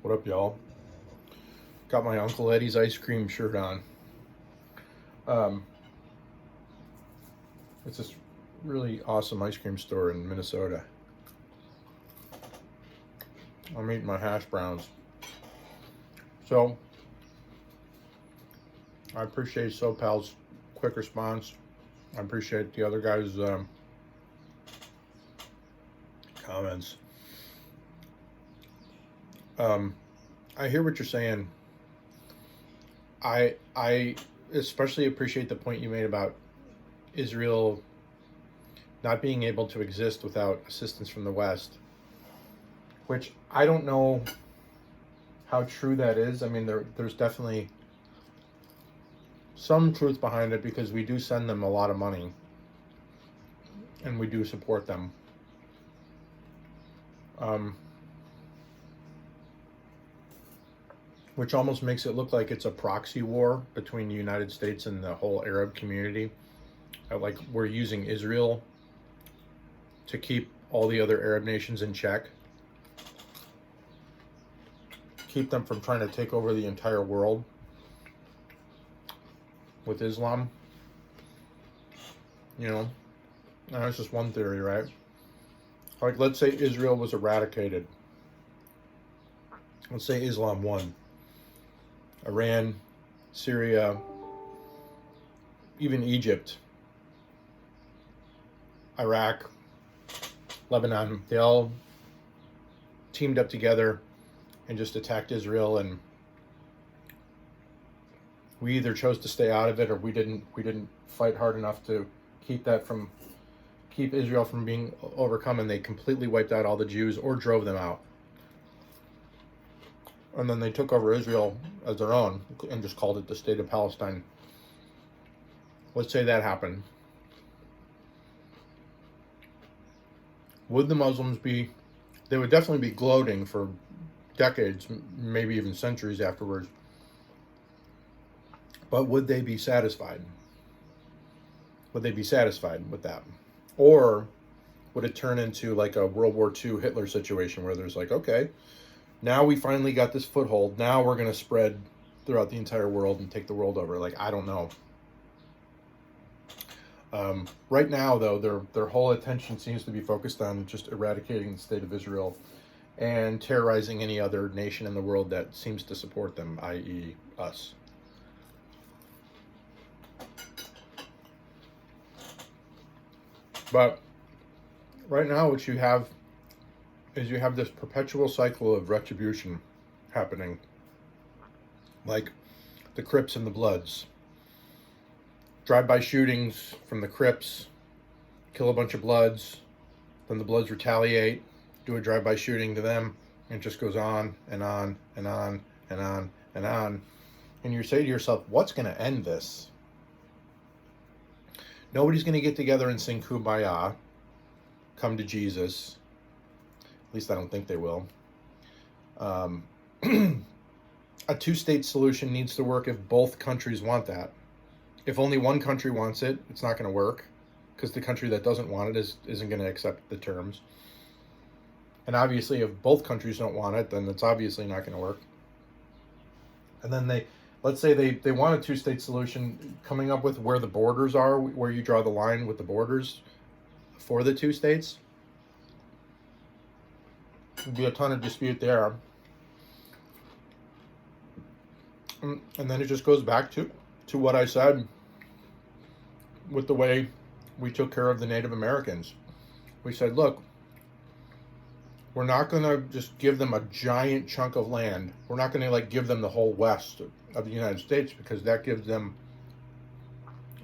What up, y'all? Got my Uncle Eddie's ice cream shirt on. Um, it's this really awesome ice cream store in Minnesota. I'm eating my hash browns. So, I appreciate SoPal's quick response. I appreciate the other guys' comments. I hear what you're saying. I especially appreciate the point you made about Israel not being able to exist without assistance from the West, which I don't know how true that is. I mean, there's definitely some truth behind it because we do send them a lot of money and we do support them. Which almost makes it look like it's a proxy war between the United States and the whole Arab community. Like we're using Israel to keep all the other Arab nations in check, keep them from trying to take over the entire world with Islam. You know, that's just one theory, right? Like, let's say Israel was eradicated. Let's say Islam won. Iran, Syria, even Egypt, Iraq, Lebanon, they all teamed up together and just attacked Israel, and we either chose to stay out of it or we didn't fight hard enough to keep Israel from being overcome, and they completely wiped out all the Jews or drove them out. And then they took over Israel as their own and just called it the State of Palestine. Let's say that happened. Would the Muslims they would definitely be gloating for decades, maybe even centuries afterwards. But would they be satisfied? Would they be satisfied with that? Or would it turn into like a World War II Hitler situation where there's like, okay, now we finally got this foothold. Now we're going to spread throughout the entire world and take the world over. Like, I don't know. Right now, though, their whole attention seems to be focused on just eradicating the state of Israel and terrorizing any other nation in the world that seems to support them, i.e. us. But right now, what you have is you have this perpetual cycle of retribution happening. Like the Crips and the Bloods. Drive-by shootings from the Crips, kill a bunch of Bloods, then the Bloods retaliate, do a drive-by shooting to them, and it just goes on and on and on and on and on. And you say to yourself, what's going to end this? Nobody's going to get together and sing Kumbaya, come to Jesus. At least I don't think they will. A two-state solution needs to work if both countries want that. If only one country wants it, it's not going to work because the country that doesn't want it isn't going to accept the terms. And obviously, if both countries don't want it, then it's obviously not going to work. And then let's say they want a two-state solution, coming up with where the borders are, where you draw the line with the borders for the two states. There'd be a ton of dispute there. And then it just goes back to what I said with the way we took care of the Native Americans. We said, look, we're not going to just give them a giant chunk of land. We're not going to give them the whole west of the United States because that gives them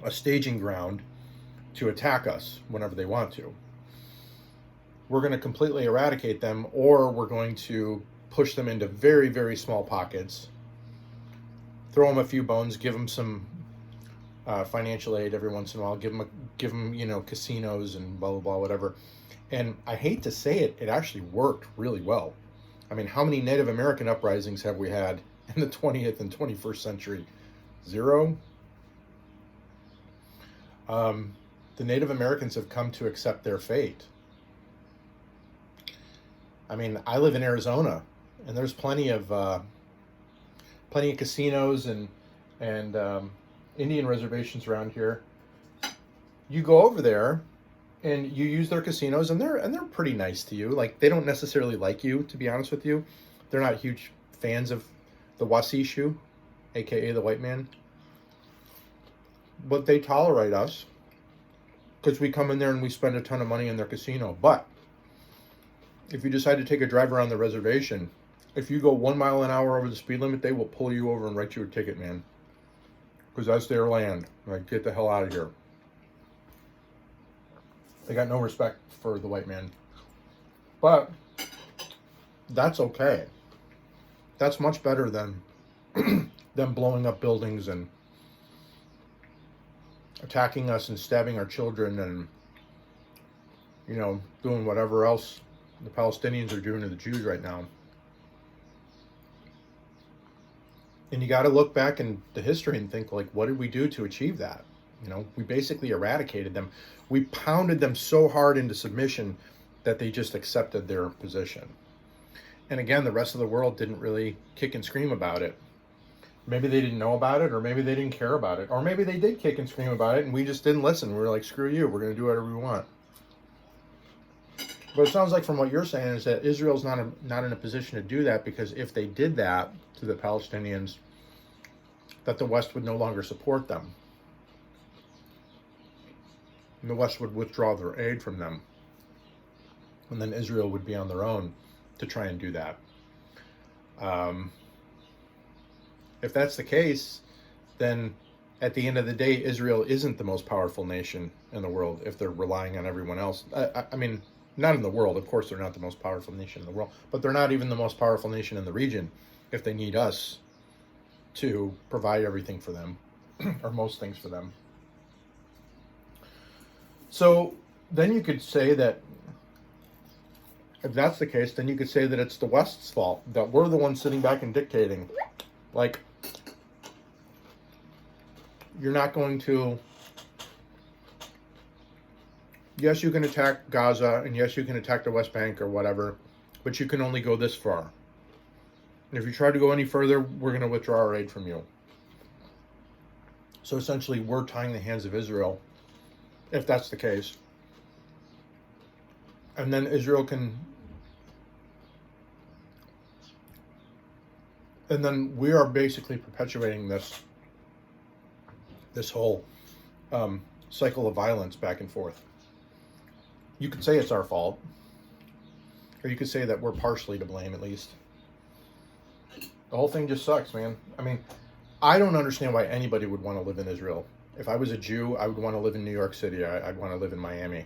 a staging ground to attack us whenever they want to. We're going to completely eradicate them, or we're going to push them into very, very small pockets, throw them a few bones, give them some financial aid every once in a while, give them casinos and blah, blah, blah, whatever. And I hate to say it, it actually worked really well. I mean, how many Native American uprisings have we had in the 20th and 21st century? Zero. The Native Americans have come to accept their fate. I mean, I live in Arizona. and there's plenty of casinos and Indian reservations around here. You go over there and you use their casinos, and they're pretty nice to you. Like, they don't necessarily like you, to be honest with you. They're not huge fans of the Wasishu, aka the white man, but they tolerate us because we come in there and we spend a ton of money in their casino. But if you decide to take a drive around the reservation, if you go 1 mile an hour over the speed limit, they will pull you over and write you a ticket, man, because that's their land. Like, get the hell out of here. They got no respect for the white man. But that's okay. That's much better than them blowing up buildings and attacking us and stabbing our children and, you know, doing whatever else the Palestinians are doing to the Jews right now. And you got to look back in the history and think, like, what did we do to achieve that? You know, we basically eradicated them. We pounded them so hard into submission that they just accepted their position. And again, the rest of the world didn't really kick and scream about it. Maybe they didn't know about it, or maybe they didn't care about it, or maybe they did kick and scream about it and we just didn't listen. We were like, screw you, we're going to do whatever we want. But it sounds like from what you're saying is that Israel's not in a position to do that, because if they did that to the Palestinians, that the West would no longer support them. And the West would withdraw their aid from them. And then Israel would be on their own to try and do that. If that's the case, then at the end of the day, Israel isn't the most powerful nation in the world if they're relying on everyone else. I mean, not in the world. Of course, they're not the most powerful nation in the world, but they're not even the most powerful nation in the region if they need us to provide everything for them, or most things for them. So then you could say that if that's the case, then you could say that it's the West's fault, that we're the ones sitting back and dictating. Like, you're not going to... Yes, you can attack Gaza, and yes, you can attack the West Bank or whatever, but you can only go this far. And if you try to go any further, we're going to withdraw our aid from you. So essentially, we're tying the hands of Israel, if that's the case. And then Israel can... And then we are basically perpetuating this whole cycle of violence back and forth. You could say it's our fault, or you could say that we're partially to blame, at least. The whole thing just sucks, man. I mean, I don't understand why anybody would want to live in Israel. If I was a Jew, I would want to live in New York City. I'd want to live in Miami.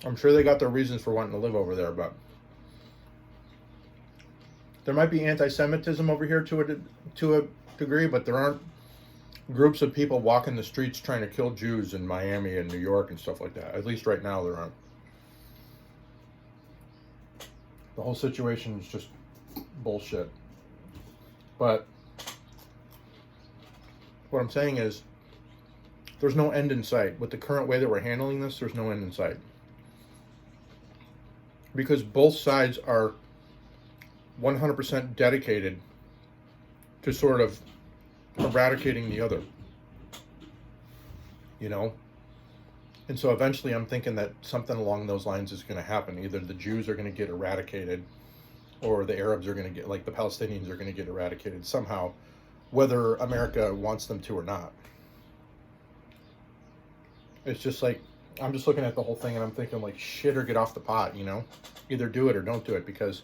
I'm sure they got their reasons for wanting to live over there, but there might be anti-Semitism over here to a degree, but there aren't groups of people walking the streets trying to kill Jews in Miami and New York and stuff like that. At least right now there aren't. The whole situation is just bullshit. But what I'm saying is, there's no end in sight. With the current way that we're handling this, there's no end in sight. Because both sides are 100% dedicated to sort of eradicating the other. You know? And so eventually I'm thinking that something along those lines is going to happen. Either the Jews are going to get eradicated, or the Arabs are going to get, like the Palestinians are going to get eradicated somehow, whether America wants them to or not. It's just like, I'm just looking at the whole thing and I'm thinking, like, shit or get off the pot, you know? Either do it or don't do it, because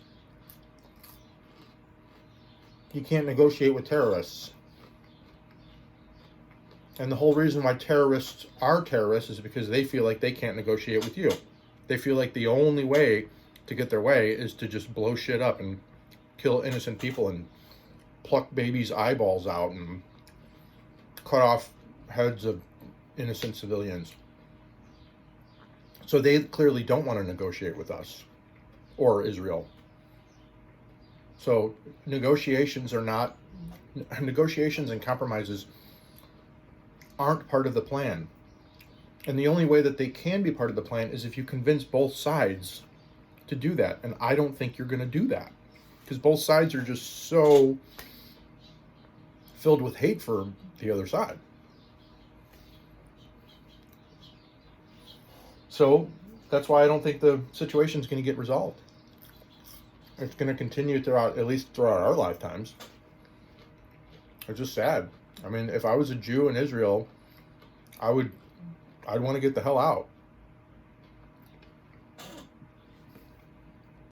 you can't negotiate with terrorists. And the whole reason why terrorists are terrorists is because they feel like they can't negotiate with you. They feel like the only way to get their way is to just blow shit up and kill innocent people and pluck babies' eyeballs out and cut off heads of innocent civilians. So they clearly don't want to negotiate with us or Israel. So negotiations and compromises aren't part of the plan. And the only way that they can be part of the plan is if you convince both sides to do that. And I don't think you're going to do that, because both sides are just so filled with hate for the other side. So that's why I don't think the situation is going to get resolved. It's going to continue throughout, at least throughout our lifetimes. It's just sad. I mean, if I was a Jew in Israel, I'd want to get the hell out.